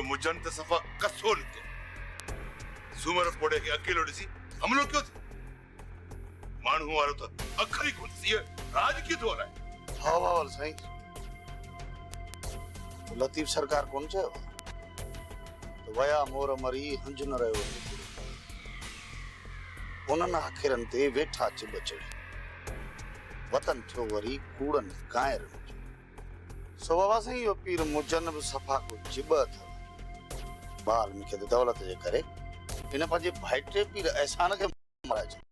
मुजन त सफ़ा कसो निकतो सूमर पोड़े के अकेलो ॾिसी हमलो क्यों थियो माण्हू वारो त अखरी कोन सी राज की तो हलाए हा बावल साईं लतीफ सरकार कोन चयो तो वया मोर मरी हंज न रहियो उन्हनि आखिरनि ते वेठा चिब चढ़ी वतन थियो वरी कूड़न कायर सो बाबा साईं यो पीर मुजन बि सफ़ा को चिब अथव बाल मूंखे त दौलत जे करे इन पंहिंजे भाइटे पीर एहसान खे माराए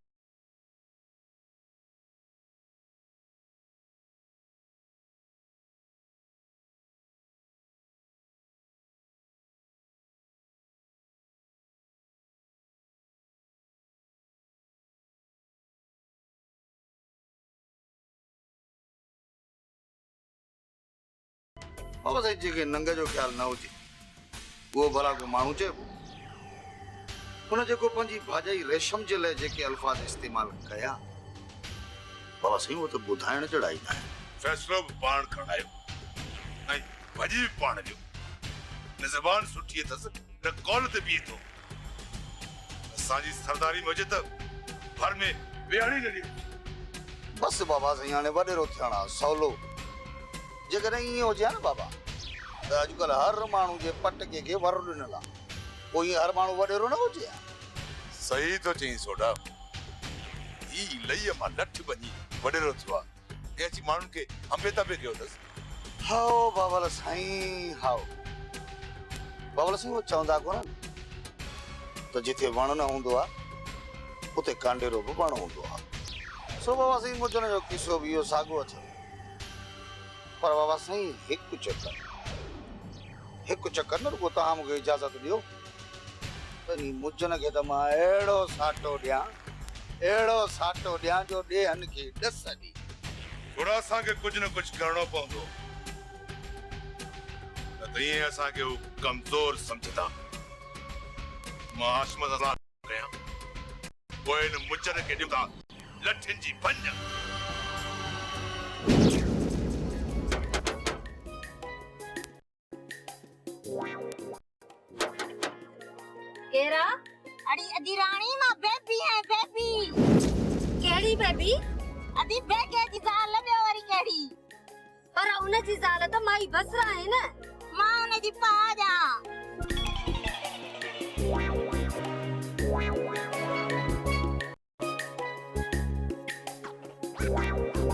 बाबा साईं जेके नंग जो ख्याल न हुजे वो भला को माण्हू चइबो हुन जेको पंहिंजी भाॼाई रेशम जे लाइ जेके अल्फाज इस्तेमाल कया बाबा साईं वो तो ॿुधाइण जहिड़ा ई न आहिनि फैसलो बि पाण खणायो ऐं भॼी बि पाण ॾियो न ज़बान सुठी अथसि न कौल ते बीहे थो असांजी सरदारी मुंहिंजे त घर में वेहाड़ी न ॾियो बस बाबा साईं हाणे वॾेरो थियण आहे सवलो जेकॾहिं ईअं हुजे न बाबा त अॼुकल्ह हर माण्हू जे पटके खे वर ॾिनल आहे पोइ ईअं हर माण्हू वॾेरो न हुजे सही तो चई सोडा ही लईअ मां लठ वञी वॾेरो थियो आहे ऐं अची माण्हुनि खे अंबे तंबे कयो अथसि हाओ बाबा साईं हाओ बाबा साईं वो चवंदा कोन त जिथे वण न हूंदो आहे उते कांडेरो बि वण हूंदो आहे सो बाबा साईं मुजन जो किसो बि इहो साॻियो अथव पर बाबा साईं हिकु चक्कर न रुगो तव्हां मूंखे इजाज़त ॾियो त मुजन खे त मां अहिड़ो साटो ॾियां जो ॾेहन खे ॾस ॾी थोड़ा असांखे कुझु न कुझु करणो पवंदो न त ईअं असांखे हू कमज़ोर सम्झंदा मां हाशमत सां कयां पोइ हिन मुजन खे ॾियूं था लठियुनि जी भंज केरा अड़ी अदी रानी मां बेबी है बेबी केड़ी बेबी अदी बेगे जी जाल लबे वारी केड़ी पर उन जी जाल त माई बसरा है न मां उन जी पाजा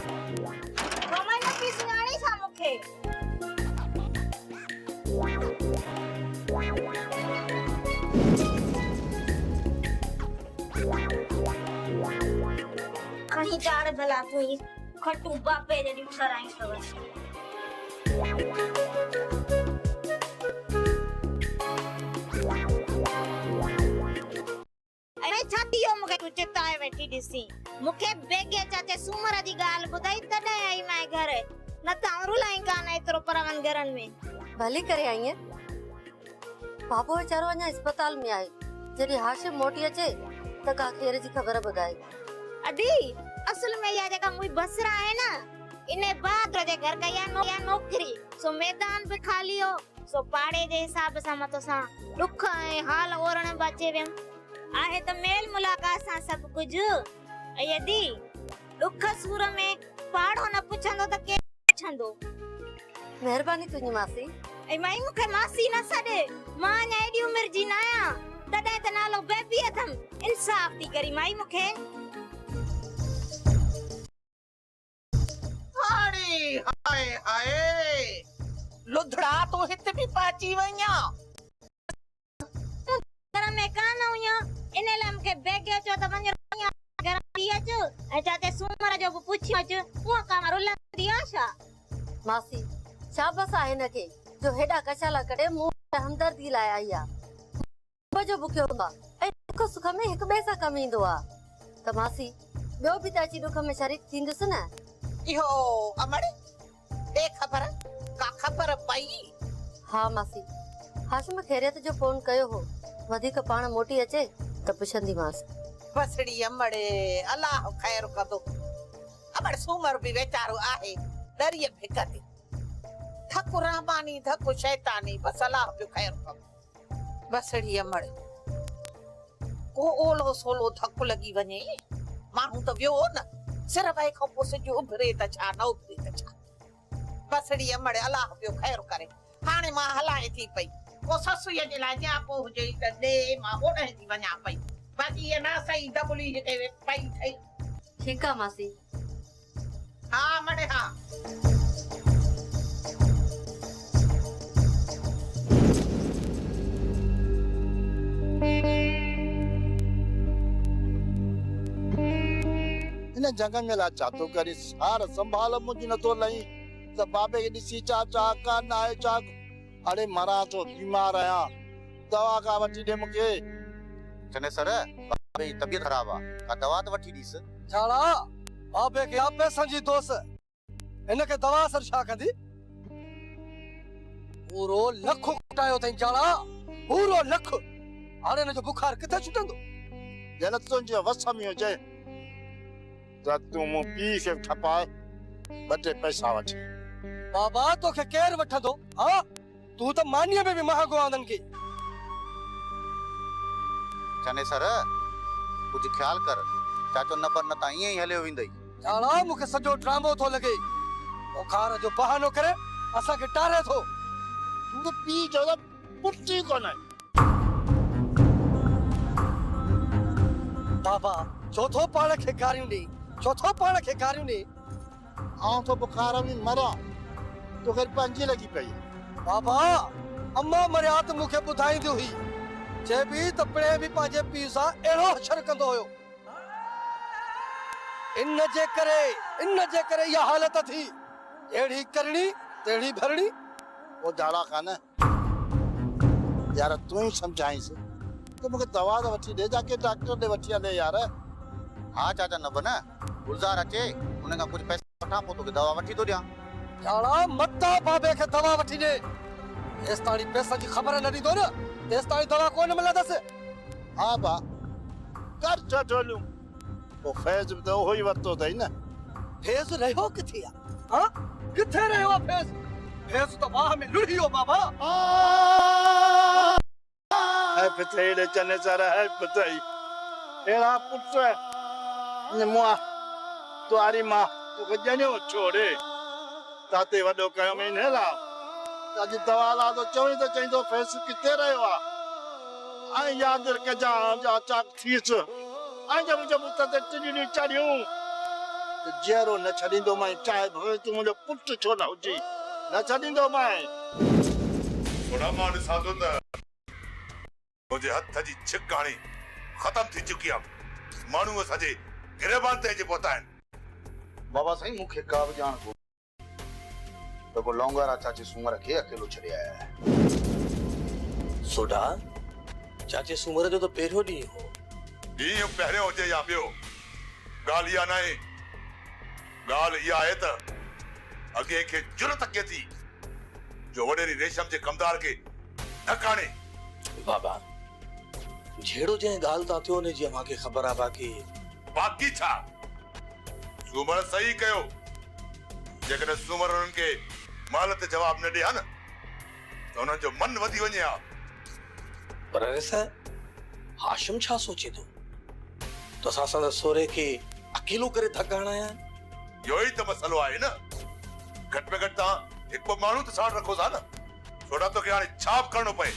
मम्मा ने पिसनाणी सा मुखे कहीं चाड़ भला कोई खट्टू बापे जड़ी कराई तव अरे छातियो मुके तू चिताए बैठी दिसी मुके बेगे चाचे सुमर जी गाल बुधाई तडे आई मैं घर न तारू लाई कान एतरो परवन घरन में भली करे आई है बाबू बेचारो अञा अस्पताल में आहे जड़ी हाशिम मोटी अचे त का खेर जी खबर बुधाई अदी असल में या जगह मुई बसरा है ना इने बाद जे घर का या नौकरी सो मैदान पे खाली हो सो पाड़े जे हिसाब सा मतो सा दुख है हाल ओरण बचे वेम आहे त मेल मुलाकात सा सब कुछ यदि दुख सूर में पाड़ो न पुछंदो त के पुछंदो मेहरबानी तुनी मासी ए माई मुखे मासी न सडे मां ने एडी उम्र जी ना आया तडे त नालो बेबी अथम इंसाफ दी करी माई मुखे हाय हाय लुधड़ा तो हित भी पाची वया घर में कान हुया इने लम के बेगे चो त वञ घर दिया जो ए चाचे सुमर जो पुछियो जो वो कामरो लंदी आशा मासी शाबाश आहे न के जो हेडा कशाला करे मु हमदर्दी लाए आया बजो बुक्यो बा ए दुख सुख में एक बेसा कमींदो आ त मासी बियो भी ताची दुख में शरीक थिंदस न इहो अमड़ दे खबर का खबर पई हाँ मासी हाशिम खैरियत जो फोन कयो हो वधिक पाण मोटी अचे त पुछंदी मास बसड़ी अमड़े अल्लाह खैर कदो अमड़ सुमर भी बेचारो आहे दरिए भिकते थक रहमानी थक शैतानी बस अल्लाह जो खैर कदो बसड़ी अमड़ को ओलो सोलो धक लगी वने मानू तो वियो न सिर्फ आई खां पोइ जो उभरे त छा न उभरे त छा बसड़ी अमड़ अलाह पियो खैर करे हाणे मां हलाए थी पई को ससुय जे लाइ जापो हुजे त दे मां ओॾे थी वञा पई बाक़ी ये ना सही दबली हिते पई थई ठीकु आहे मासी हा मड़े हा इन जंग में ला चातो करी सार संभाल मुझी न तो लई त बाबे के दिसी चा चा का ना है चा अरे मरा तो बीमार आया दवा का वठी दे मुके चने सर बाबे जी तबीयत खराब आ का दवा तो वठी दीस छाड़ा बाबे के आप पैसा जी दोस्त इनके दवा असर छा कंदी पूरो लख कुटायो तई छाड़ा पूरो लख हाणे न जो बुखार किथे छुटंदो जन तुंहिंजे वस में हुजे त तूं मूं पी खे ठपाए बटे पैसा वठी बाबा तोखे केर वठंदो हां तू तो मानिए में भी महागो आंदन की चने सर कुछ ख्याल कर चाचो नबर न ता इए ही हलियो विंदई छाड़ा मुखे सजो ड्रामो थो लगे बुखार जो बहानो करे असा के टारे थो तू तो पी जो पुट्टी कोन है बाबा चौथो पाण खे गारियूं दी चौथो पाण खे गारियूं दी आऊं तो बुखार में मरा तो घर पंजी लगी पई बाबा अम्मा मरियात मुखे बुधाईंदी हुई जे भी तपड़े भी पाजे पी सा एड़ो हशर कंदो होयो इन जे करे या हालत थी एड़ी करनी तेड़ी भरनी वो झाड़ा खाना यार तू ही समझाई से तो मुझे दवा तो वठी दे जाके डॉक्टर ने वठी ले यार हां चाचा नबर न गुलजार अचे उनका कुछ पैसा वठा पो तो दवा वठी तो दिया झाड़ा मत्ता बाबे के दवा वठी दे इस ताणी पैसा की खबर न दी दो न इस ताणी दवा कोन मिला दस हां बा कर चटोलू वो फैज तो हो ही वतो दई ना फेस रहो किथिया हां किथे रहो फेस फेस तो वाह में लुढ़ियो बाबा है पतेड़े चने सारा है पताई एड़ा पुत्र ने मुआ तुआरी मां तू गजने छोड़े ताते वडो कयो में नेला ताजी दवा ला तो चोई तो चई तो फेस किथे रहो आ आई याद के जा चाक थीस आई जब तते टिनी चढ़ियो जेरो न छडींदो मैं चाहे भवे तू मुझे पुट छो न हुजी न छडींदो मैं थोड़ा मान साधो त मुझे हथ जी छिक हाणे खत्म थी चुकी आहे माण्हू असांजे गिरबान ते जे पहुता आहिनि बाबा सही मुखे का भी जान को तो को लौंगारा चाचे सुमर के अकेलो छड़े आया है सोडा चाचे सुमर जो तो पेरो दी हो ॾींहुं पहिरियों हुजे या ॿियो ॻाल्हि इहा न आहे ॻाल्हि इहा आहे त अॻे खे जुरत के थी जो वॾेरी रेशम जे कमदार खे ढकाणे बाबा झेड़ो जे गाल ता थियो ने जे माके खबर आ बाकी छा सूमर सही कयो जेकॾहिं सूमर उन्हनि खे माल ते जवाब न ॾिया न त उन्हनि जो मन वधी वञे हा पर ऐसा हाशिम छा सोचे तो असां संदसि सोरे खे अकेलो करे धकाणा आया इहो ई त मसलो आहे न घटि में घटि तव्हां हिकु माण्हू त साण रखो था न छोड़ा तोखे हाणे छाप करणो पए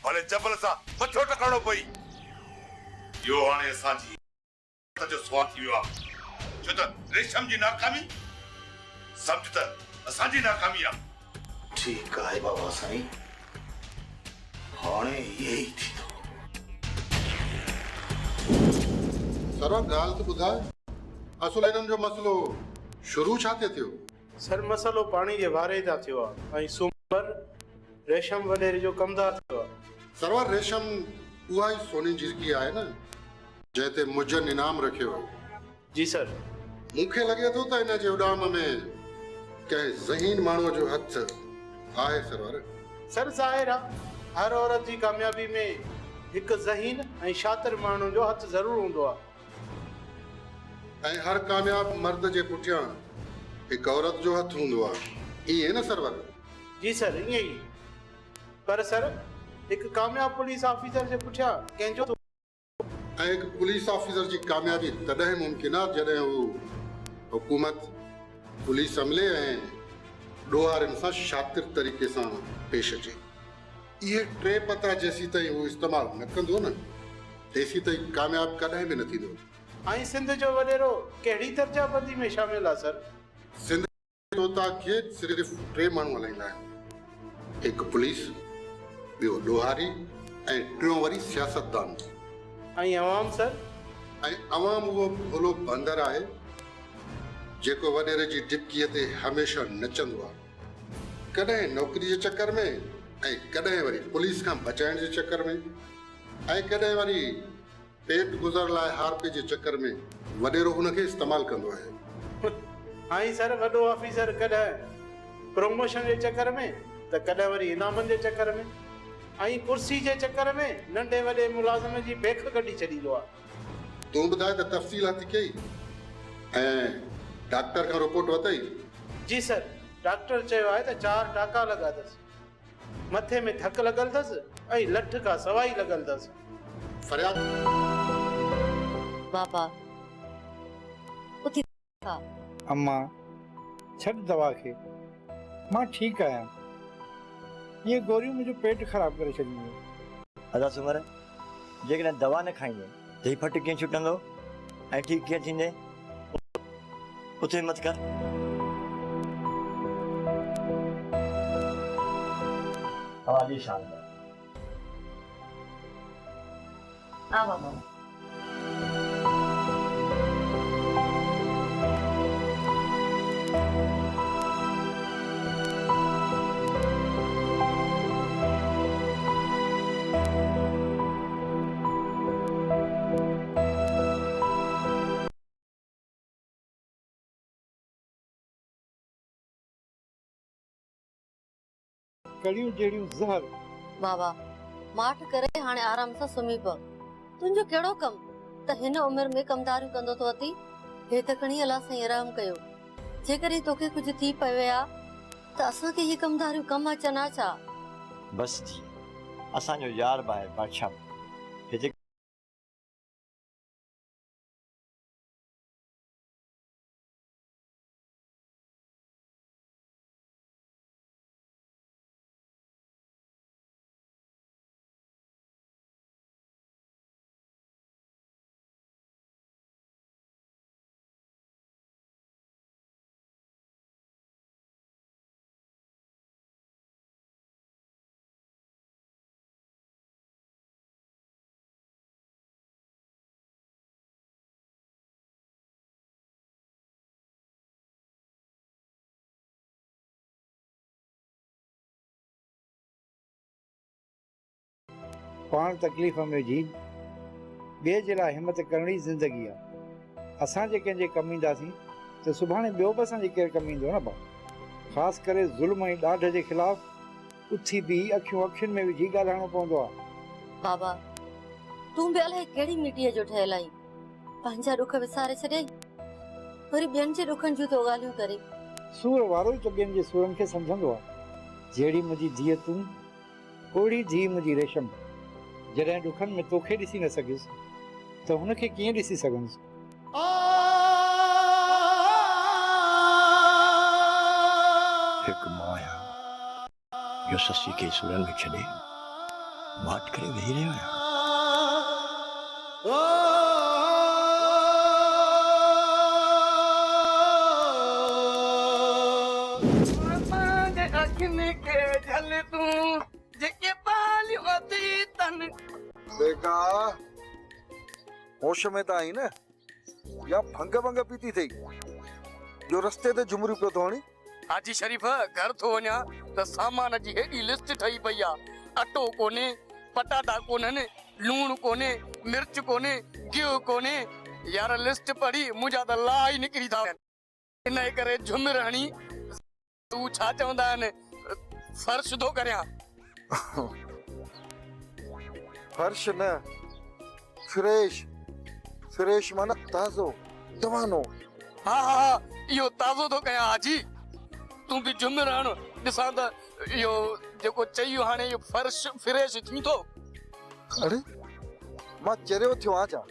भले जबल सां मथो टकरणो पई इहो हाणे असांजी जो सुवाल थी वियो आहे छो त रेशम जी नाकामी सम्झ त असांजी नाकामी आहे ठीक है बाबा साईं हाणे यही थी तो सरवा गाल तो बुधाए असुल इनन जो मसलो शुरू छाते थियो सर मसलो पानी जे वारे जा थियो आहे ऐं सूमर रेशम वडेरे जो कमदार थियो आहे सरवा रेशम उहा ई सोनी जिरगी आहे न जैते मुजन इनाम रखियो जी सर मूंखे लगे थो त इन जे उडाम में कंहिं ज़हीन माण्हूअ जो हथ आहे सरवर सर ज़ाहिर आहे हर औरत जी कामयाबी में हिकु ज़हीन ऐं शातिर माण्हू जो हथ ज़रूर हूंदो आहे ऐं हर कामयाब मर्द जे पुठियां हिकु औरत जो हथ हूंदो आहे इहे न सरवर जी सर ईअं ई पर सर एक कामयाब पुलिस ऑफिसर जे पुठियां कंहिंजो ऐं हिकु पुलिस ऑफिसर जी कामयाबी तॾहिं मुमकिन आहे जॾहिं हू हुकूमत पुलिस अमले ऐं ॾोहारियुनि सां शातिर तरीक़े सां पेश अचे। इहे टे पता जेसीं ताईं हू इस्तेमालु न कंदो न तेसीं ताईं कामयाब कॾहिं बि न थींदो। ऐं सिंध जो वॾेरो कहिड़ी दर्जाबंदी में शामिल आहे सर? सिंध तोता खे सिर्फ़ टे माण्हू हलाईंदा आहिनि, हिकु पुलिस, ॿियो ॾोहारी ऐं टियों वरी सियासतदान। ऐं अवाम सर? ऐं अवाम उहो भोलो बंदर आहे जेको वॾेरे जी डिपकीअ ते हमेशह नचंदो आहे, कॾहिं नौकरी जे चकर में ऐं कॾहिं वरी पुलिस खां बचाइण जे चकर में ऐं कॾहिं वरी पेट गुज़र लाइ हारपे जे चकर में वॾेरो हुनखे इस्तेमालु कंदो आहे। ऐं सर वॾो ऑफिसर कॾहिं प्रमोशन जे चकर में त कॾहिं वरी इनामनि जे चकर में ऐं कुर्सी जे चकर में नंढे वॾे मुलाज़िम जी बेख कढी छॾींदो आहे। तूं ॿुधाए त तफ़सील थी कई ऐं डॉक्टर खां रिपोर्ट वरितई? जी सर, डॉक्टर चयो आहे त 4 टाका लॻा अथसि, मथे में थक लॻल अथसि ऐं लठ खां सवाई लॻल अथसि। फरियाद बाबा उथी अम्मा छॾ दवा खे, मां ठीकु आहियां। ये गोरियूं मुंहिंजो पेट ख़राब करे छॾींदियूं। अदा सुमर, जेकॾहिं दवा न खाईंदे त हीउ फट कीअं छुटंदो ऐं ठीकु कीअं थींदे? उते मत कर। हवा जी शानदार। हाँ बाबा। कड़ियूं जहिड़ियूं ज़हर। बाबा माठ करे हाणे आराम सां सुम्ही पव। तुंहिंजो कहिड़ो कम त हिन उमिरि में कमदारियूं कंदो तो अती? हे त खणी अलाह साईं रहम कयो। जेकॾहिं तोखे कुझु थी पियो आहे त असांखे ये कमदारियूं कम अचनि छा? बस जी, असांजो यार बाहे बादशाह हिते पाण तकलीफ़ में जी ॿिए जे लाइ हिमत करणी ज़िंदगी आहे। असां जे कंहिंजे कमु ईंदासीं त सुभाणे ॿियो बि असांजे केरु कमु ईंदो न भाउ। ख़ासि करे ज़ुल्म ऐं ॾाढ जे ख़िलाफ़ उथी बीही अखियूं अखियुनि में विझी ॻाल्हाइणो पवंदो आहे। बाबा तूं बि अलाए कहिड़ी मिटीअ जो ठहियल आहीं। पंहिंजा ॾुख विसारे छॾियईं, वरी ॿियनि जे ॾुखनि जूं तो ॻाल्हियूं करे। सूर वारो ई त ॿियनि जे सूरनि खे सम्झंदो आहे। जहिड़ी मुंहिंजी धीअ तूं, ओड़ी धीअ मुंहिंजी रेशम। जॾहिं ॾुखनि में तोखे ॾिसी न सघियुसि त हुनखे कीअं ॾिसी सघंदुसि? हिकु माया जो ससी खे सुरनि में छॾे माठ करे वेही रहियो आहियां। देखा होश में त आई न या भंग भंग पीती थई जो रस्ते ते झुमरियूं पियो थो हणी? हाजी शरीफ घर थो वञा त सामान जी हेॾी लिस्ट ठही पई आहे। अटो कोन्हे, पटाटा कोन्हनि, लूण कोन्हे, मिर्च कोन्हे, गिहु कोन्हे। यार लिस्ट पढ़ी मुंहिंजा त ला ई निकिरी था वञनि। इन करे झुमर हणी तूं छा चवंदा आहिनि फर्श थो करियां। फर्श न, फ्रेश। फ्रेश माना ताज़ो, दवानो। हा हा हा, इहो ताज़ो थो कयां हाजी। तूं बि झुमर हण, ॾिसां त इहो जेको चयो हाणे यो फर्श फ्रेश थी तो। अरे मां चरियो थियो आजा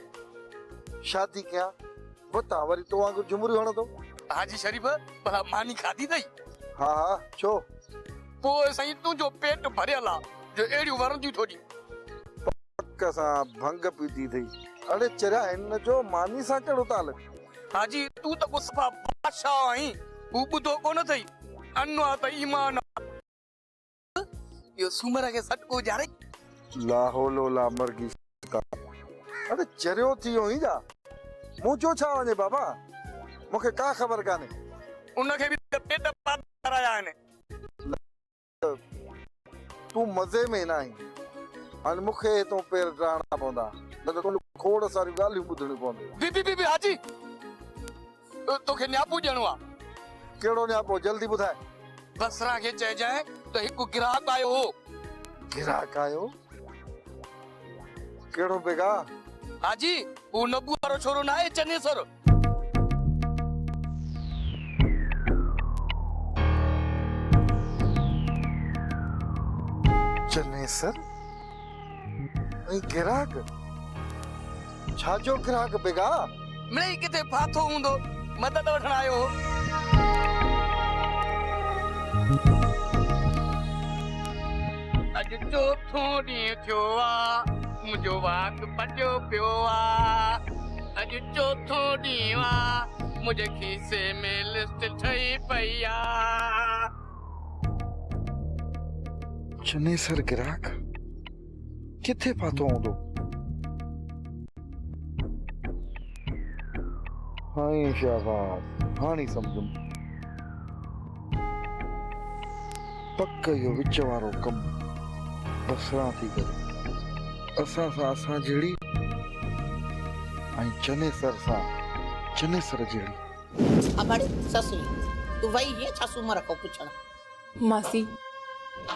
शादी कया बता वरी तो वांगुर झुमरी हणो तो। हाजी शरीफ भला मानी खादी थई? हाँ हाँ छो पोइ साईं तुंहिंजो पेट भरियल आ जो एड़ियूं वरंदियूं थोड़ी। कसा भंग पीती थई। अरे चरिया इन जो मानी सा कड़ो ताल। हाजी तू तो को सफा बादशाह आहीं, हू बुधो कोन थई अन्नो त ईमान। यो सुमर के सटको जारे लाहोलो ला मरगी का। अरे चरियो थियो ही जा मुझो छा वने बाबा मुखे का खबर काने। उनखे भी पेट पाद कराया ने। तू मजे में ना आई अन मुखे तो पैर डाणा पवंदा न तो खोड़ सारी गालियूं बुधणी पवंदी। बी हाजी तोखे न्यापू ॼणो आ। केड़ो न्यापो जल्दी बुधाए। बसरा के चए जाए तो एक ग्राहक आयो हो। ग्राहक आयो केड़ो बेगा? हाजी वो नबू वारो छोरो ना है चनेसर। चनेसर ऐं ग्राहक छाजो ग्राहक बेगा? मिले किथे फाथो हूंदो मदद वठण आयो हो। अज चौथो ॾींहुं थियो आ मुंहिंजो वाक पटियो पियो आ। अज चौथो ॾींहुं आ मुंहिंजे खीसे में लिस्ट ठही पई आ। चनेसर ग्राहक किथे फाथो हूंदो? हाय शाबाश हाणी समझुम पक्क यो विच वारो कम बसरा थी करे असां सां असां जहिड़ी ऐं चनेसर सां चनेसर जहिड़ी। अबड़े ससुई तू वही है छा सुमर को पुछण। मासी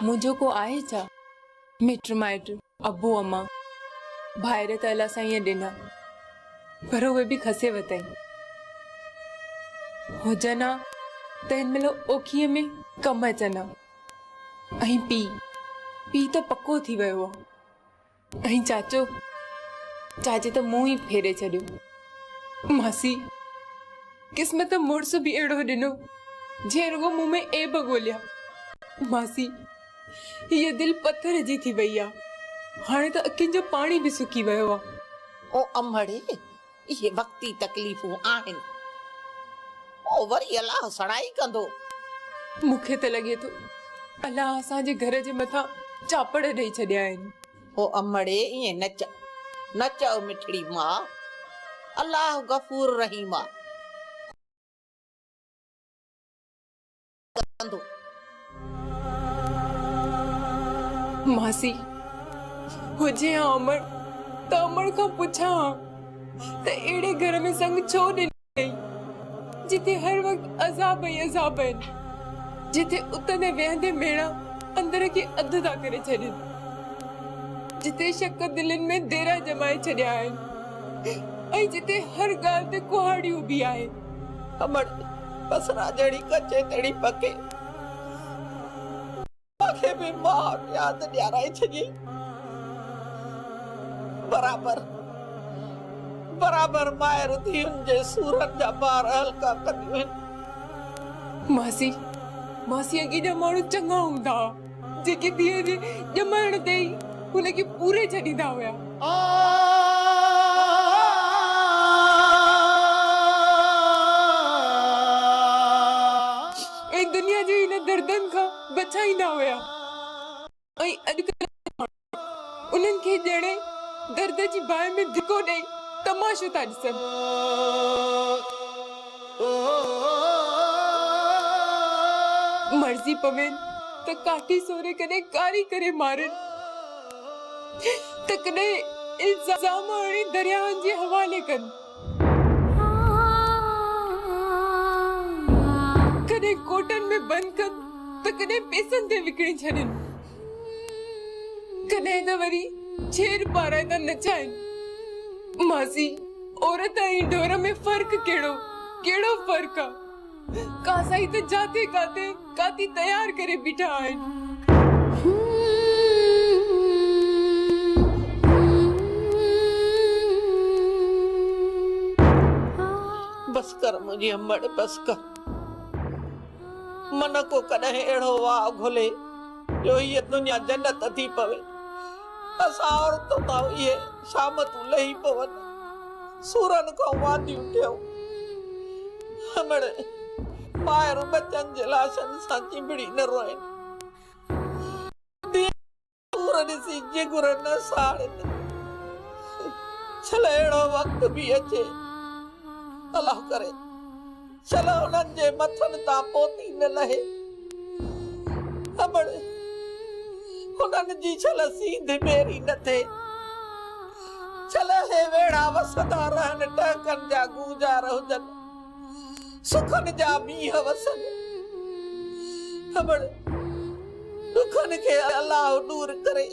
मुझो को आए छा मिट माइट अबू अम्मा भाइर त अला सां ईअं ॾिना पर उहे बि खसे वताई हुजन आ त हिन महिल ओखीअ में कम अचनि आ। ऐं पी त पक्को थी वियो आहे। ऐं चाचे त मुंहुं ई फेरे छॾियो। मासी किस्मत मुड़स बि अहिड़ो ॾिनो जंहिं रुगो मुंहुं में एब ॻोल्हिया। मासी हीअ दिल पत्थर जी थी वई आहे। हाणे त अखियुनि जो पाणी बि सुकी वियो आहे। ओ अम्बड़े ये वक्ती तकलीफ़ूं आहिनि ओ वरी अल्लाह सड़ाई कंदो। मूंखे त लॻे थो अल्लाह असांजे घर जे मथां चापड़ ॾेई छॾिया आहिनि। ओ अम्बड़े ईअं न चओ मिठड़ी मां अल्लाह गफूर रहीम आ। मासी हुजे हा अमर त अमर खां पुछां त अहिड़े घर में संग छो ॾिनी जिथे हर वक्त अज़ाब ई अज़ाब आहिनि, जिथे उतने वेहंदे मेड़ा अंदर के अधु था करे छॾनि, जिथे शक दिलनि में देरा जमाए छॾिया आहिनि ऐं जिथे हर ॻाल्हि ते कुहाड़ी उभी आहे। अमर बसरा जड़ी कचे तड़ी पके आखे में मां याद ॾियाराए छॾी। बराबर मायर थी उनजे सूरत जा बार हल्का कंदियूं आहिनि। मासी अॻे जा माण्हू चङा हूंदा जेके धीअ जे ॼमण ते ई हुनखे पूरे छॾींदा हुया। ऐं दुनिया जे हिन दर्दनि खां बचाईंदा हुया। ऐं अॼुकल्ह उन्हनि खे ॼणे दर्द जी बाहि में धिको ॾेई तमाशो था ॾिसनि। मर्ज़ी पवेनि त काठी सोरे कॾहिं कारी करे मारनि त कॾहिं इल्ज़ाम हणी दरियाहनि जे हवाले कनि, कॾहिं कोटनि में बंदि कनि त कॾहिं पैसनि ते विकिणी छॾनि, कॾहिं त वरी छेर पाराए त नचाइनि। मासी औरत ऐं ढोर में फर्क कहिड़ो फर्क आहे? कासाई त जाते काती तयार करे बीठा आहिनि। बस कर मुझे अमड़ बस कर। मन को कॾहिं अहिड़ो वाह घुले जो ये दुनिया जन्नत थी पवे। असां औरतूं त इहे शामतूं लही पवन, सूरन खां वांदियूं थियूं। अमड़ ॿाहिरि बचनि जे लाशनि सां चिंबड़ी न रोइनि। सूर ॾिसी जिगर न साड़नि। छल अहिड़ो वक़्तु बि अचे, अलाह करे छल उन्हनि जे मथनि तां पोती न लहे। अमड़ उन्हनि जी छल सींध मेरी न थिए। छल हे वेड़ा वसंदा रहनि, टहकनि जा गूंजार हुजनि, सुखनि जा मींहं वसनि। अमड़ दुखनि खे अलाह दूर करे।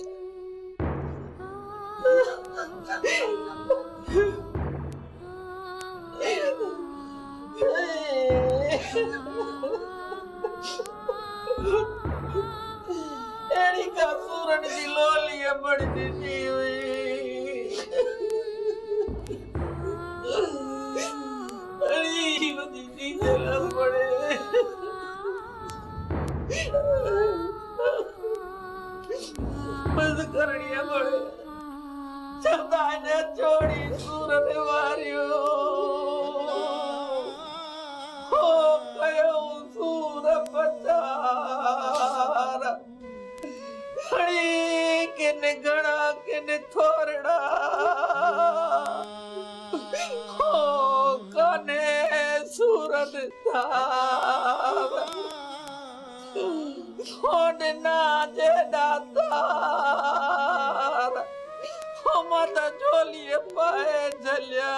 एड़ी का सूरन जी लोली अमड़ ॾिनी हुई। अड़ी वदी दी दिल पड़े। बस करणी पड़े। चंदा ने छोड़ी सूरन वारियो। हो कयो सूर पचार। खड़ी किन घड़ा किन थोरड़ा। हो कने सूरन तार। होन ना जे दातार। हो मत झोली पाए झलिया।